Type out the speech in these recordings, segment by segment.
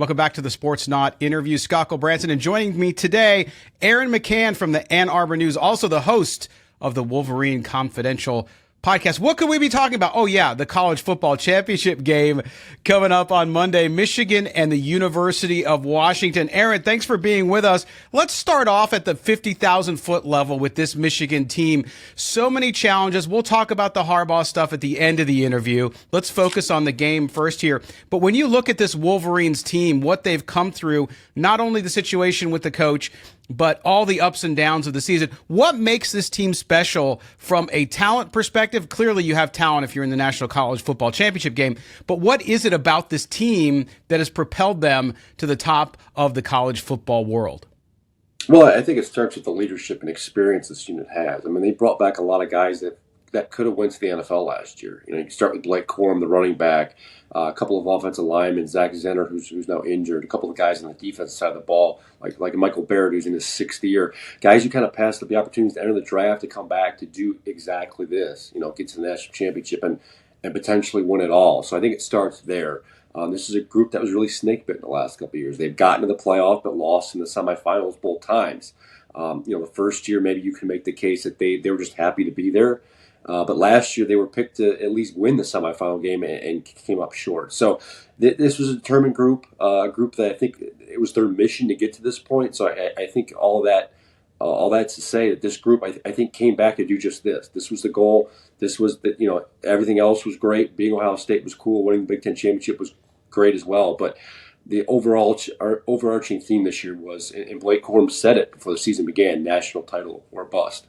Welcome back to the Sportsnaut interview. Scott Branson, and joining me today, Aaron McCann from the Ann Arbor News, also the host of the Wolverine Confidential podcast. What could we be talking about? Oh, yeah, the college football championship game coming up on Monday, Michigan and the University of Washington. Aaron, thanks for being with us. Let's start off at the 50,000-foot level with this Michigan team. So many challenges. We'll talk about the Harbaugh stuff at the end of the interview. Let's focus on the game first here. But when you look at this Wolverines team, what they've come through, not only the situation with the coach, but all the ups and downs of the season. What makes this team special from a talent perspective? Clearly, you have talent if you're in the National College Football Championship game, but what is it about this team that has propelled them to the top of the college football world? Well, I think it starts with the leadership and experience this unit has. I mean, they brought back a lot of guys that could have went to the NFL last year. You know, you start with Blake Corum, the running back, a couple of offensive linemen, Zach Zenner, who's now injured, a couple of guys on the defensive side of the ball, like Michael Barrett, who's in his sixth year. Guys who kind of passed up the opportunities to enter the draft to come back to do exactly this, get to the national championship and potentially win it all. So I think it starts there. This is a group that was really snake bitten the last couple of years. They've gotten to the playoff but lost in the semifinals both times. The first year maybe you can make the case that they were just happy to be there. But last year they were picked to at least win the semifinal game and came up short. So this was a determined group, a group that I think it was their mission to get to this point. So I think all that's to say that this group I think came back to do just this. This was the goal. This was everything else was great. Being Ohio State was cool. Winning the Big Ten championship was great as well. But the overarching theme this year was, and Blake Corum said it before the season began: national title or bust.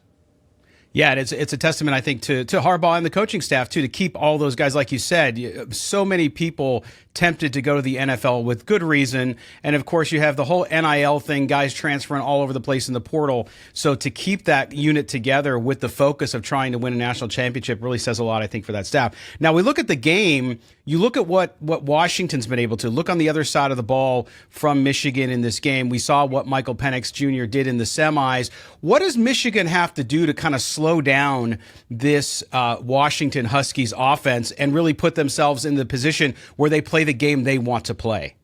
Yeah, it's a testament, I think, to Harbaugh and the coaching staff, too, to keep all those guys, like you said. So many people tempted to go to the NFL with good reason. And, of course, you have the whole NIL thing, guys transferring all over the place in the portal. So to keep that unit together with the focus of trying to win a national championship really says a lot, I think, for that staff. Now, we look at the game. You look at what Washington's been able to. Look on the other side of the ball from Michigan in this game. We saw what Michael Penix Jr. did in the semis. What does Michigan have to do to kind of slow down this Washington Huskies offense and really put themselves in the position where they play the game they want to play?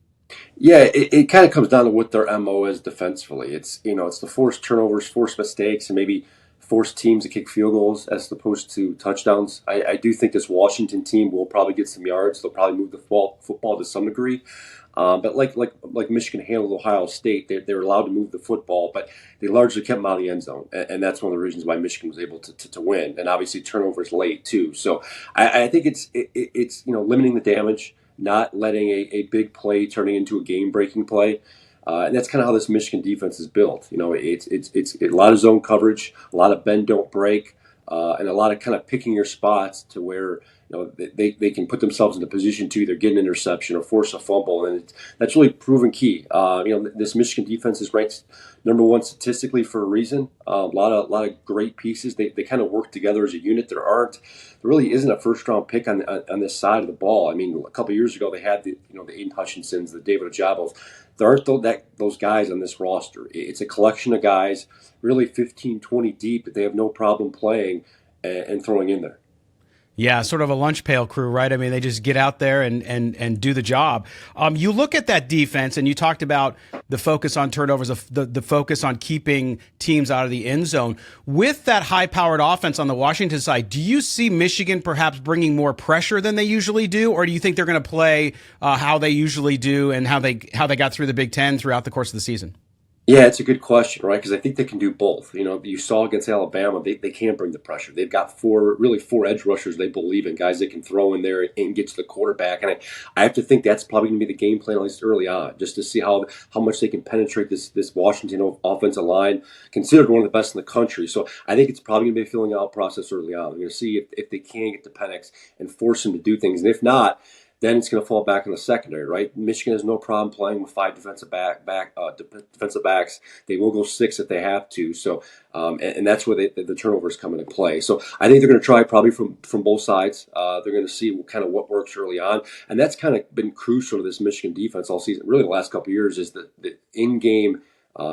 Yeah, it kind of comes down to what their MO is defensively. It's it's the forced turnovers, forced mistakes, and maybe force teams to kick field goals as opposed to touchdowns. I do think this Washington team will probably get some yards. They'll probably move the football to some degree. But like Michigan handled Ohio State, they're allowed to move the football, but they largely kept them out of the end zone. And that's one of the reasons why Michigan was able to win. And obviously turnovers late too. So I think it's limiting the damage, not letting a big play turning into a game-breaking play. And that's kind of how this Michigan defense is built. It's a lot of zone coverage, a lot of bend, don't break, and a lot of kind of picking your spots to where they can put themselves in a position to either get an interception or force a fumble, and that's really proven key. This Michigan defense is ranked number one statistically for a reason. A lot of great pieces. They kind of work together as a unit. There really isn't a first round pick on this side of the ball. I mean, a couple of years ago they had the Aiden Hutchinsons, the David Ojabos. There aren't those guys on this roster. It's a collection of guys, really 15, 20 deep, that they have no problem playing and throwing in there. Yeah, sort of a lunch pail crew, right? I mean, they just get out there and do the job. You look at that defense, and you talked about the focus on turnovers, the focus on keeping teams out of the end zone. With that high-powered offense on the Washington side, do you see Michigan perhaps bringing more pressure than they usually do, or do you think they're going to play how they usually do and how they got through the Big Ten throughout the course of the season? Yeah, it's a good question, right? Because I think they can do both. You saw against Alabama, they can bring the pressure. They've got four edge rushers they believe in, guys that can throw in there and get to the quarterback. And I have to think that's probably going to be the game plan, at least early on, just to see how much they can penetrate this Washington offensive line, considered one of the best in the country. So I think it's probably going to be a filling out process early on. We're going to see if they can get to Penix and force him to do things. And if not, then it's going to fall back in the secondary, right? Michigan has no problem playing with five defensive backs. They will go six if they have to. So, and that's where the turnovers come into play. So I think they're going to try probably from both sides. They're going to see kind of what works early on, and that's kind of been crucial to this Michigan defense all season. Really, the last couple of years is the in-game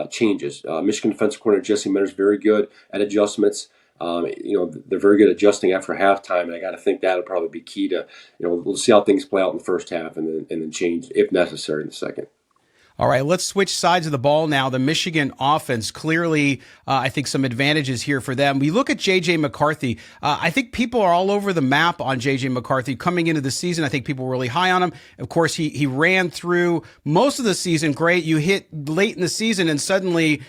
changes. Michigan defensive coordinator Jesse Minter's very good at adjustments. They're very good at adjusting after halftime, and I got to think that'll probably be key to, we'll see how things play out in the first half and then change if necessary in the second. All right, let's switch sides of the ball now. The Michigan offense, clearly, I think some advantages here for them. We look at J.J. McCarthy. I think people are all over the map on J.J. McCarthy coming into the season. I think people were really high on him. Of course, he ran through most of the season great. You hit late in the season, and suddenly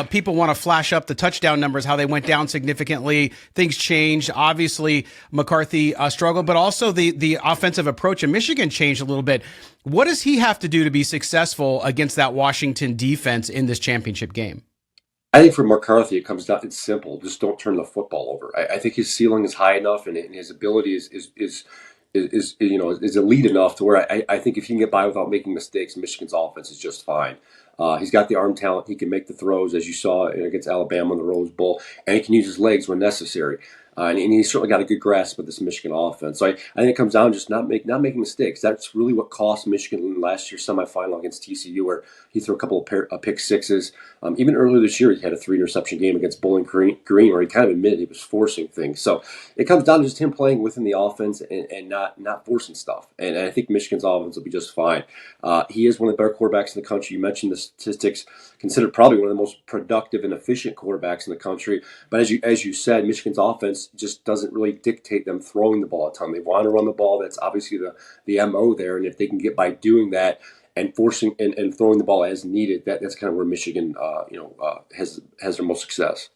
people want to flash up the touchdown numbers, how they went down significantly. Things changed. Obviously, McCarthy struggled, but also the offensive approach of Michigan changed a little bit. What does he have to do to be successful against that Washington defense in this championship game? I think for McCarthy, it comes down. It's simple. Just don't turn the football over. I think his ceiling is high enough, and his ability is elite enough to where I think if he can get by without making mistakes, Michigan's offense is just fine. He's got the arm talent. He can make the throws, as you saw against Alabama in the Rose Bowl, and he can use his legs when necessary. And he's certainly got a good grasp of this Michigan offense. So I think it comes down to just not making mistakes. That's really what cost Michigan last year's semifinal against TCU, where he threw a couple of pick sixes. Even earlier this year, he had a 3-interception game against Bowling Green, where he kind of admitted he was forcing things. So it comes down to just him playing within the offense and not forcing stuff. And I think Michigan's offense will be just fine. He is one of the better quarterbacks in the country. You mentioned the statistics, considered probably one of the most productive and efficient quarterbacks in the country. But as you said, Michigan's offense just doesn't really dictate them throwing the ball a ton. They want to run the ball. That's obviously the MO there. And if they can get by doing that and forcing and throwing the ball as needed, that's kind of where Michigan has their most success.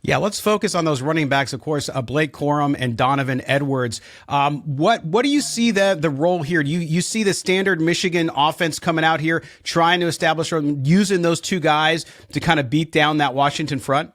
Yeah, let's focus on those running backs, of course, Blake Corum and Donovan Edwards. What do you see the role here? Do you see the standard Michigan offense coming out here, trying to establish or using those two guys to kind of beat down that Washington front?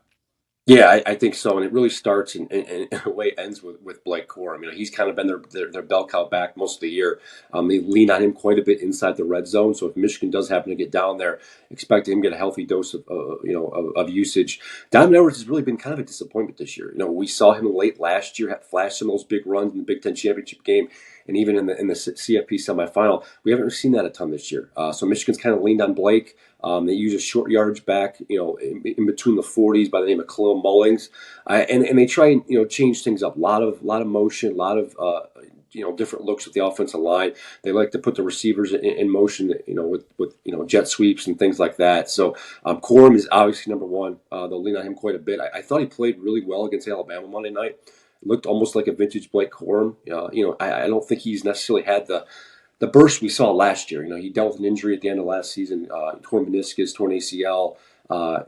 Yeah, I think so, and it really starts and in a way ends with Blake Corum. He's kind of been their bell cow back most of the year. They lean on him quite a bit inside the red zone. So if Michigan does happen to get down there, expect him to get a healthy dose of usage. Donovan Edwards has really been kind of a disappointment this year. We saw him late last year flash some of those big runs in the Big Ten championship game, and even in the CFP semifinal. We haven't seen that a ton this year. So Michigan's kind of leaned on Blake. They use a short yardage back, in between the 40s by the name of Khalil Mullings, and they try and change things up. A lot of motion, a lot of different looks with the offensive line. They like to put the receivers in motion, with jet sweeps and things like that. So Corum is obviously number one. They'll lean on him quite a bit. I thought he played really well against Alabama Monday night. Looked almost like a vintage Blake Corum. I don't think he's necessarily had the burst we saw last year. He dealt with an injury at the end of last season, torn meniscus, torn ACL.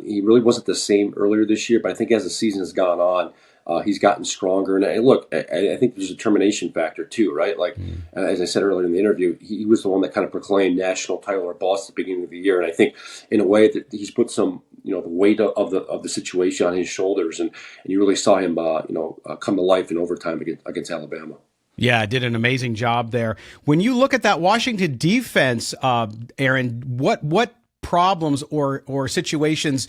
He really wasn't the same earlier this year, but I think as the season has gone on, he's gotten stronger. And look, I think there's a termination factor too, right? Like, as I said earlier in the interview, he was the one that kind of proclaimed national title or boss at the beginning of the year. And I think in a way that he's put some, the weight of the situation on his shoulders. And you really saw him, come to life in overtime against Alabama. Yeah, did an amazing job there. When you look at that Washington defense, Aaron, what problems or situations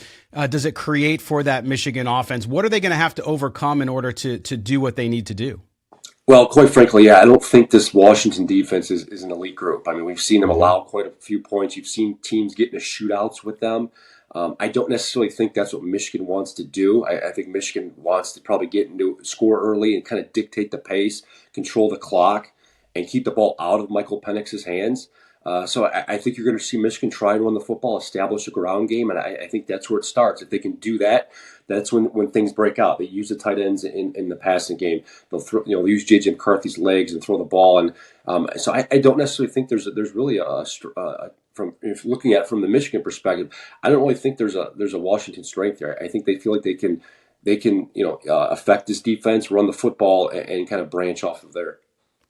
does it create for that Michigan offense? What are they going to have to overcome in order to do what they need to do? Well, quite frankly, I don't think this Washington defense is an elite group. I mean, we've seen them allow quite a few points. You've seen teams get into shootouts with them. I don't necessarily think that's what Michigan wants to do. I think Michigan wants to probably get into score early and kind of dictate the pace, control the clock, and keep the ball out of Michael Penix's hands. So I think you're going to see Michigan try to run the football, establish a ground game, and I think that's where it starts. If they can do that, that's when things break out. They use the tight ends in the passing game. They'll they'll use J.J. McCarthy's legs and throw the ball. And so I don't necessarily think there's really from if looking at it from the Michigan perspective, I don't really think there's a Washington strength there. I think they feel like they can affect this defense, run the football, and kind of branch off of there.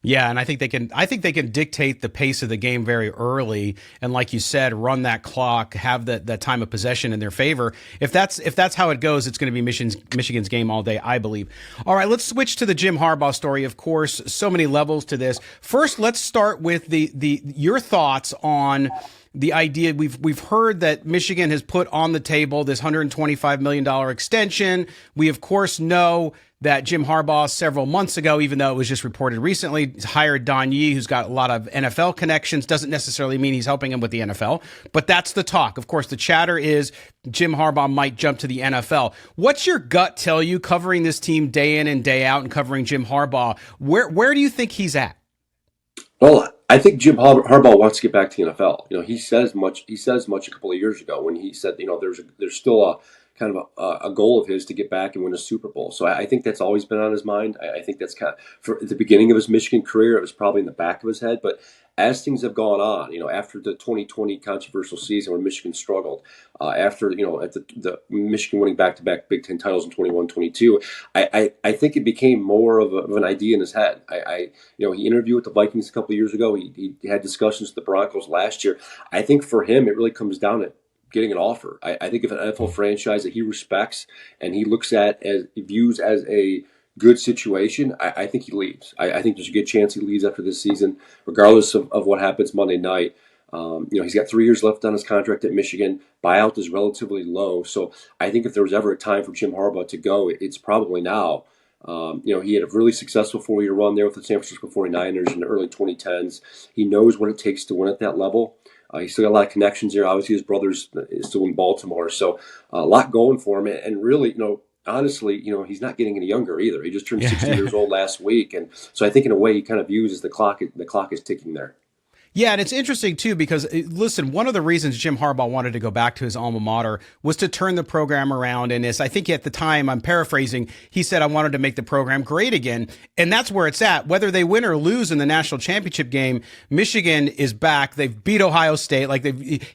Yeah, and I think they can dictate the pace of the game very early, and like you said, run that clock, have that time of possession in their favor. If that's how it goes, it's going to be Michigan's game all day, I believe. All right, let's switch to the Jim Harbaugh story. Of course, so many levels to this. First, let's start with your thoughts on the idea. We've heard that Michigan has put on the table this $125 million extension. We of course know that Jim Harbaugh several months ago, even though it was just reported recently, hired Don Yee, who's got a lot of NFL connections. Doesn't necessarily mean he's helping him with the NFL, but that's the talk. Of course, the chatter is Jim Harbaugh might jump to the NFL. What's your gut tell you, covering this team day in and day out and covering Jim Harbaugh? Where do you think he's at? Well, I think Jim Harbaugh wants to get back to the NFL. He says much. He says much a couple of years ago when he said, there's still a kind of a goal of his to get back and win a Super Bowl. So I think that's always been on his mind. I think that's kind of for at the beginning of his Michigan career, it was probably in the back of his head. But as things have gone on, after the 2020 controversial season where Michigan struggled, after at the Michigan winning back-to-back Big Ten titles in 21-22, I think it became more of an idea in his head. He interviewed with the Vikings a couple of years ago. He had discussions with the Broncos last year. I think for him, it really comes down to getting an offer. I think if an NFL franchise that he respects and he looks at as views as a good situation, I think he leaves. I think there's a good chance he leaves after this season, regardless of what happens Monday night. He's got 3 years left on his contract at Michigan. Buyout is relatively low. So I think if there was ever a time for Jim Harbaugh to go, it's probably now. He had a really successful 4-year run there with the San Francisco 49ers in the early 2010s. He knows what it takes to win at that level. He's still got a lot of connections there. Obviously, his brother's still in Baltimore. So a lot going for him. And really, honestly, he's not getting any younger either. He just turned 60 years old last week. And so I think in a way he kind of views as the clock is ticking there. Yeah, and it's interesting, too, because, listen, one of the reasons Jim Harbaugh wanted to go back to his alma mater was to turn the program around. And I think at the time, I'm paraphrasing, he said, I wanted to make the program great again. And that's where it's at. Whether they win or lose in the national championship game, Michigan is back. They've beat Ohio State.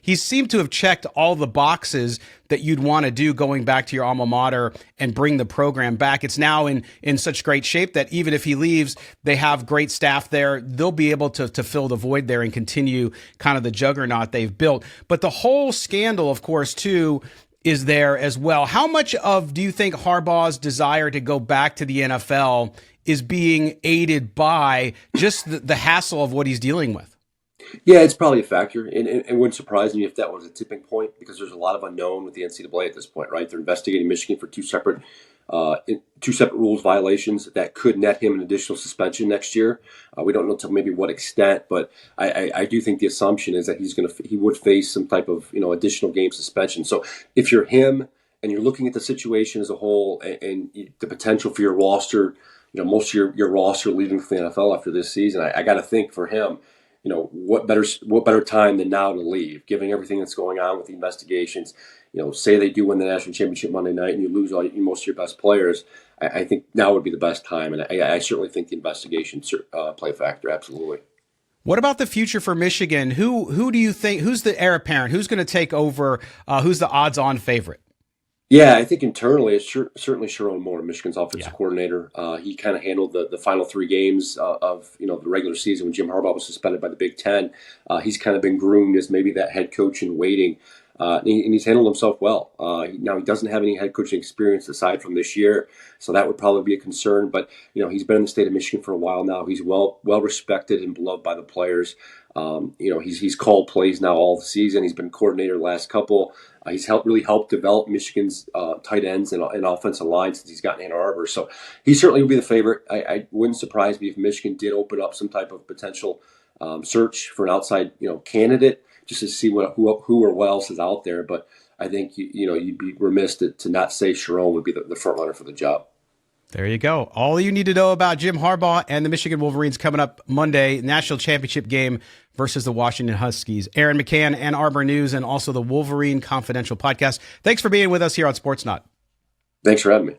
He seemed to have checked all the boxes that you'd want to do going back to your alma mater and bring the program back. It's now in such great shape that even if he leaves, they have great staff there. They'll be able to fill the void there and continue kind of the juggernaut they've built. But the whole scandal, of course, too, is there as well. How much do you think Harbaugh's desire to go back to the NFL is being aided by just the hassle of what he's dealing with? Yeah, it's probably a factor, and it wouldn't surprise me if that was a tipping point because there's a lot of unknown with the NCAA at this point, right? They're investigating Michigan for two separate rules violations that could net him an additional suspension next year. We don't know to maybe what extent, but I do think the assumption is that he would face some type of additional game suspension. So if you're him and you're looking at the situation as a whole and the potential for your roster, most of your roster leaving for the NFL after this season, I got to think for him. What better time than now to leave, given everything that's going on with the investigations. Say they do win the national championship Monday night and you lose most of your best players. I think now would be the best time, and I certainly think the investigations play a factor. Absolutely. What about the future for Michigan? Who do you think? Who's the heir apparent? Who's going to take over? Who's the odds-on favorite? Yeah, I think internally it's certainly Sharon Moore, Michigan's offensive coordinator. He kind of handled the final 3 games of the regular season when Jim Harbaugh was suspended by the Big Ten. He's kind of been groomed as maybe that head coach in waiting, and he's handled himself well. Now he doesn't have any head coaching experience aside from this year, so that would probably be a concern. But he's been in the state of Michigan for a while now. He's well respected and beloved by the players. He's called plays now all the season. He's been coordinator the last couple. He's really helped develop Michigan's tight ends and offensive line since he's gotten Ann Arbor. So he certainly would be the favorite. I wouldn't surprise me if Michigan did open up some type of potential search for an outside candidate just to see who or what else is out there. But I think you'd be remiss to not say Sharon would be the front runner for the job. There you go. All you need to know about Jim Harbaugh and the Michigan Wolverines coming up Monday, national championship game versus the Washington Huskies. Aaron McCann, Ann Arbor News, and also the Wolverine Confidential podcast. Thanks for being with us here on Sportsnaut. Thanks for having me.